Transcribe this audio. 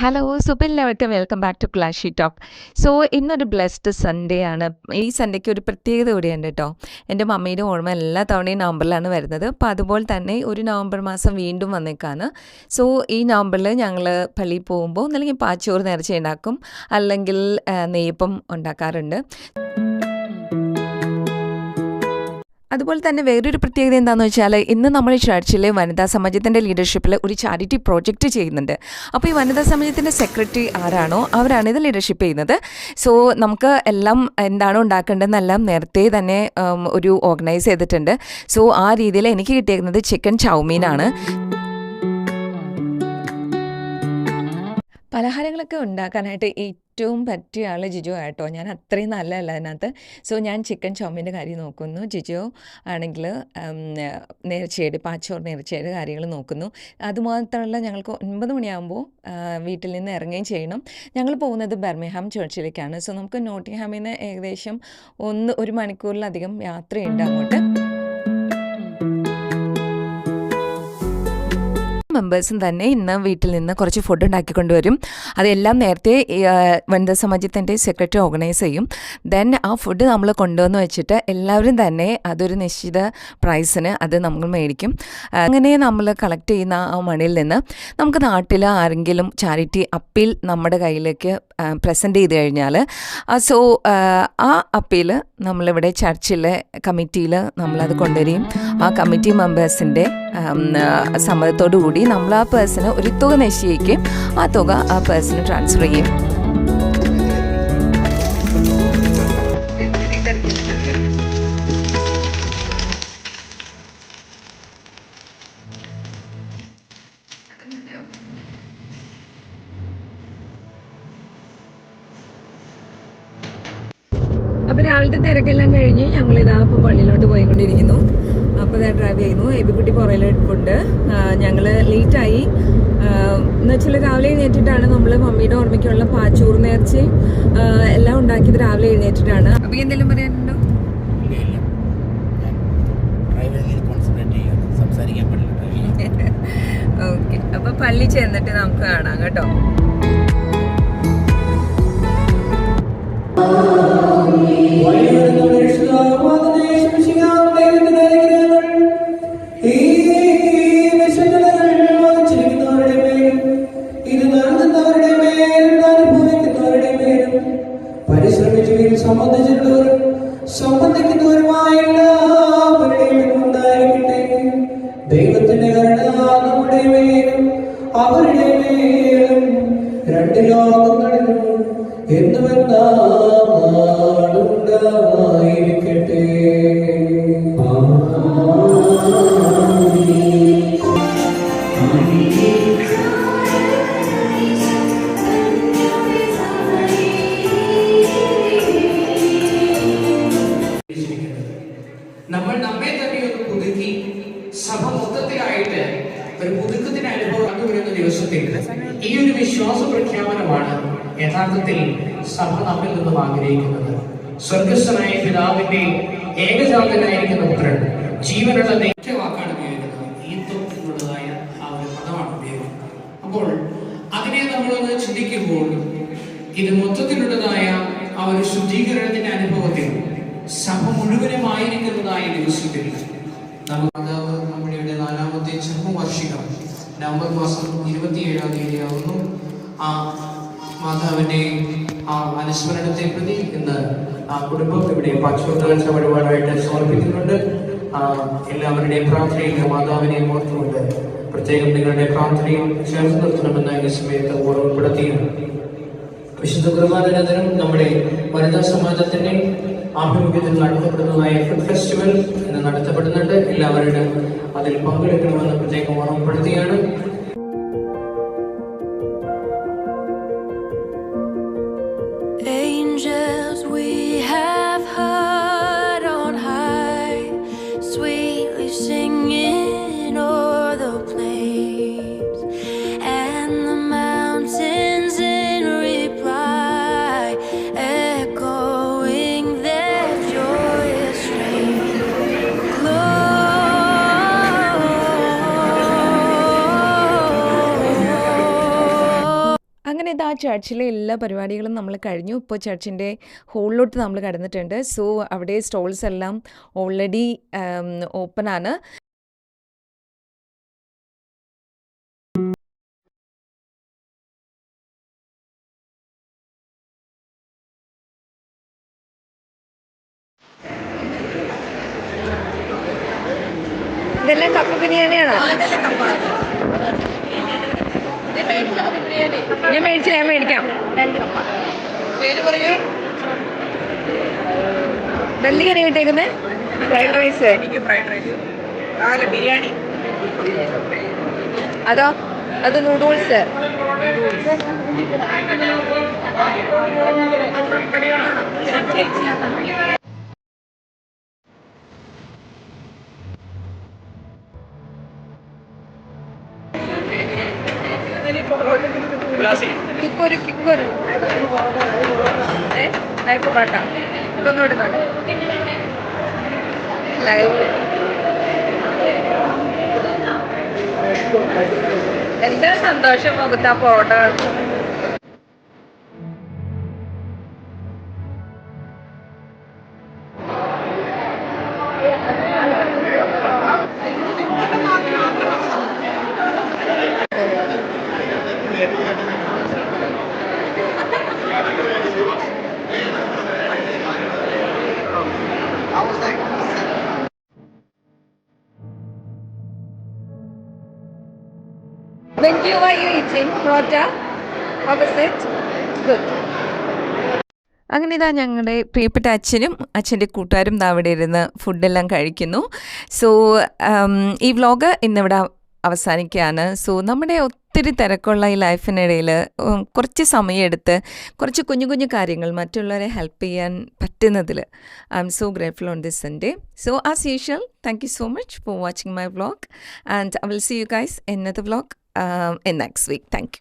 Hello Subin welcome back to classy talk. So ഇന്നൊരു blessed Sunday ആണ്. ഈ സൺഡേക്ക് ഒരു പ്രത്യേകത കൂടിയുണ്ട് കേട്ടോ. എൻ്റെ മമ്മിയുടെ ഓർമ്മ എല്ലാ തവണയും നവംബറിലാണ് വരുന്നത്. അപ്പോൾ അതുപോലെ തന്നെ ഒരു നവംബർ മാസം വീണ്ടും വന്നേക്കാണ്. സോ ഈ നവംബറിൽ ഞങ്ങൾ പള്ളിയിൽ പോകുമ്പോൾ ഒന്നല്ലെങ്കിൽ പാച്ചോറ് നേർച്ച ഉണ്ടാക്കും, അല്ലെങ്കിൽ നെയ്യപ്പം ഉണ്ടാക്കാറുണ്ട്. അതുപോലെ തന്നെ വേറൊരു പ്രത്യേകത എന്താണെന്ന് വെച്ചാൽ, ഇന്ന് നമ്മൾ ചർച്ചിലെ വനിതാ സമാജത്തിൻ്റെ ലീഡർഷിപ്പിൽ ഒരു ചാരിറ്റി പ്രോജക്റ്റ് ചെയ്യുന്നുണ്ട്. അപ്പോൾ ഈ വനിതാ സമാജത്തിൻ്റെ സെക്രട്ടറി ആരാണോ അവരാണ് ഇത് ലീഡർഷിപ്പ് ചെയ്യുന്നത്. സോ നമുക്ക് എല്ലാം എന്താണോ ഉണ്ടാക്കേണ്ടതെന്നെല്ലാം നേരത്തെ തന്നെ ഒരു ഓർഗനൈസ് ചെയ്തിട്ടുണ്ട്. സോ ആ രീതിയിൽ എനിക്ക് കിട്ടിയിരിക്കുന്നത് ചിക്കൻ ചൗമീനാണ്. പലഹാരങ്ങളൊക്കെ ഉണ്ടാക്കാനായിട്ട് ഏറ്റവും പറ്റിയ ആൾ ജിജോ ആട്ടോ. ഞാൻ അത്രയും നല്ലതല്ല അതിനകത്ത്. സോ ഞാൻ ചിക്കൻ ചൗമീൻ്റെ കാര്യം നോക്കുന്നു, ജിജോ ആണെങ്കിൽ നേർച്ചയുടെ പാച്ചോറ് നേർച്ചയുടെ കാര്യങ്ങൾ നോക്കുന്നു. അതുമാത്രമല്ല, ഞങ്ങൾക്ക് 9 മണിയാകുമ്പോൾ വീട്ടിൽ നിന്ന് ഇറങ്ങുകയും ചെയ്യണം. ഞങ്ങൾ പോകുന്നത് ബർമിംഗ്ഹാം ചർച്ചിലേക്കാണ്. സോ നമുക്ക് നോട്ടിംഗ്ഹാമിൽ നിന്ന് ഏകദേശം 1 മണിക്കൂറിലധികം യാത്രയുണ്ട് അങ്ങോട്ട്. മെമ്പേഴ്സും തന്നെ ഇന്ന് വീട്ടിൽ നിന്ന് കുറച്ച് ഫുഡ് ഉണ്ടാക്കിക്കൊണ്ടുവരും. അതെല്ലാം നേരത്തെ വനിതാ സമാജത്തിൻ്റെ സെക്രട്ടറി ഓർഗനൈസ് ചെയ്യും. ദെൻ ആ ഫുഡ് നമ്മൾ കൊണ്ടുവന്ന് വെച്ചിട്ട് എല്ലാവരും തന്നെ അതൊരു നിശ്ചിത പ്രൈസിന് അത് നമ്മൾ മേടിക്കും. അങ്ങനെ നമ്മൾ കളക്ട് ചെയ്യുന്ന ആ മണിയിൽ നിന്ന് നമുക്ക് നാട്ടിൽ ആരെങ്കിലും ചാരിറ്റി അപ്പീൽ നമ്മുടെ കയ്യിലേക്ക് പ്രസൻറ്റ് ചെയ്ത് കഴിഞ്ഞാൽ, സോ ആ അപ്പീൽ നമ്മളിവിടെ ചർച്ചിലെ കമ്മിറ്റിയിൽ നമ്മളത് കൊണ്ടുവരികയും ആ കമ്മിറ്റി മെമ്പേഴ്സിൻ്റെ സമ്മതത്തോടു കൂടി നമ്മൾ ആ പേഴ്സണ് ഒരു തുക നിശ്ചയിക്കും. ആ തുക ആ പേഴ്സണ് ട്രാൻസ്ഫർ ചെയ്യും. അപ്പോൾ രാവിലത്തെ തിരക്കെല്ലാം കഴിഞ്ഞ് ഞങ്ങളിതാ ഇപ്പോൾ പള്ളിയിലോട്ട് പോയിക്കൊണ്ടിരിക്കുന്നു. അപ്പോൾ ഇതാ ഡ്രൈവ് ചെയ്യുന്നു. എബിക്കുട്ടി പുറയിൽ എടുപ്പുണ്ട്. ഞങ്ങൾ ലേറ്റായി എന്ന് വെച്ചാൽ രാവിലെ എഴുന്നേറ്റിട്ടാണ് നമ്മൾ മമ്മിയുടെ ഓർമ്മയ്ക്കുള്ള പാച്ചൂർ നേർച്ചയും എല്ലാം ഉണ്ടാക്കിയത് രാവിലെ എഴുന്നേറ്റിട്ടാണ്. അപ്പോൾ എന്തെങ്കിലും പറയാനുണ്ടോ? ഓക്കെ, അപ്പോൾ പള്ളി ചെന്നിട്ട് നമുക്ക് കാണാം കേട്ടോ. സംബന്ധിക്കുന്നവരുമായ എല്ലാവരുടെയും ഉണ്ടായിരിക്കട്ടെ. ദൈവത്തിന്റെ കരുണ നമ്മുടെ മേലും അവരുടെ മേലും 2 ലോകങ്ങളിലും എന്നുമെന്നായിരിക്കട്ടെ. നമ്മൾ നമ്മെ തന്നെ ഒന്ന് പുതുക്കി സഭ മൊത്തത്തിലായിട്ട് ഒരു പുതുക്കത്തിന് അനുഭവം കണ്ടുവരുന്ന ദിവസത്തിൽ ഈ ഒരു വിശ്വാസ പ്രഖ്യാപനമാണ് യഥാർത്ഥത്തിൽ സഭ നമ്മിൽ നിന്നും ആഗ്രഹിക്കുന്നത്. സ്വർഗസ്ഥനായ പിതാവിന്റെ ഏകജാതനായിരിക്കുന്ന പുത്രൻ ജീവനുള്ള വാക്കാണ് ഉപയോഗിക്കുന്നത്. ഈത്വം എന്നുള്ളതായ ആ ഒരു പദമാണ് ഉപയോഗിക്കുന്നത്. അപ്പോൾ അതിനെ നമ്മളൊന്ന് ചിന്തിക്കുമ്പോൾ ഇത് മൊത്തത്തിലുള്ളതായ ആ ഒരു ശുദ്ധീകരണത്തിന്റെ അനുഭവത്തിൽ സഭ മുഴുവനുമായിരിക്കുന്നതായ ദിവസത്തിൽ നമ്മുടെ 4ാമത്തെ ചർമ്മവാർഷികം നവംബർ മാസം 27-ാം തീയതി ആവുന്നു. ആ മാതാവിന്റെ ആ അനുസ്മരണത്തെ പ്രതി ഇന്ന് ആ കുടുംബം ഇവിടെ പാച്ചോർച്ച വഴിപാടായിട്ട് സമർപ്പിക്കുന്നുണ്ട്. എല്ലാവരുടെയും പ്രാർത്ഥനയിൽ മാതാവിനെ ഓർത്തുകൊണ്ട് പ്രത്യേകം നിങ്ങളുടെ പ്രാർത്ഥനയും ചേർത്ത് നിർത്തണമെന്ന് ഈ സമയത്ത് ഓർമ്മപ്പെടുത്തിയാണ്. വിശുദ്ധ കുർബാനാനന്തരം നമ്മുടെ വനിതാ സമാജത്തിന്റെ ആഭിമുഖ്യത്തിൽ നടത്തപ്പെടുന്നതായ ഫുഡ് ഫെസ്റ്റിവൽ ഇന്ന് നടത്തപ്പെടുന്നുണ്ട്. എല്ലാവരും അതിൽ പങ്കെടുക്കണമെന്ന് പ്രത്യേകം ഓർമ്മപ്പെടുത്തിയാണ്. ഇതാ ചർച്ചിലെ എല്ലാ പരിപാടികളും നമ്മൾ കഴിഞ്ഞു. ഇപ്പോൾ ചർച്ചിൻ്റെ ഹോളിലോട്ട് നമ്മൾ കടന്നിട്ടുണ്ട്. സോ അവിടെ സ്റ്റോൾസ് എല്ലാം ഓൾറെഡി ഓപ്പൺ ആണ്. ഇതെല്ലാം കപ്പ ബിരിയാണിയാണോ? ഞാൻ മേടിച്ചില്ല, ഞാൻ മേടിക്കാം. പേര് പറയൂ. എന്ത് കറി കിട്ടേക്കുന്നത്? Fried rice. എനിക്ക് ഫ്രൈഡ് റൈസ്. ബിരിയാണി. അതോ? അത് നൂഡിൽസ്. കിക്കൊരു പൊറോട്ട ഇതൊന്നും ഇടുന്നുണ്ട്. എന്താ സന്തോഷം മുഖത്ത് ആ parotta. When you are you eating Prota? How was it? Good. അങ്ങനെ ഇതാ ഞങ്ങളുടെ പ്രിയപ്പെട്ട അച്ഛനും അച്ഛൻ്റെ കൂട്ടുകാരും ദാ അവിടെ ഇരുന്ന് ഫുഡെല്ലാം കഴിക്കുന്നു. സോ ഈ വ്ലോഗ് ഇന്നിവിടെ അവസാനിക്കുകയാണ്. സോ നമ്മുടെ ഒത്തിരി തിരക്കുള്ള ഈ ലൈഫിനിടയിൽ കുറച്ച് സമയമെടുത്ത് കുറച്ച് കുഞ്ഞു കുഞ്ഞു കാര്യങ്ങൾ മറ്റുള്ളവരെ ഹെൽപ്പ് ചെയ്യാൻ പറ്റുന്നതിൽ I am so grateful on this Sunday. So as usual, thank you so much for watching my vlog and I will see you guys in another vlog in next week. Thank you.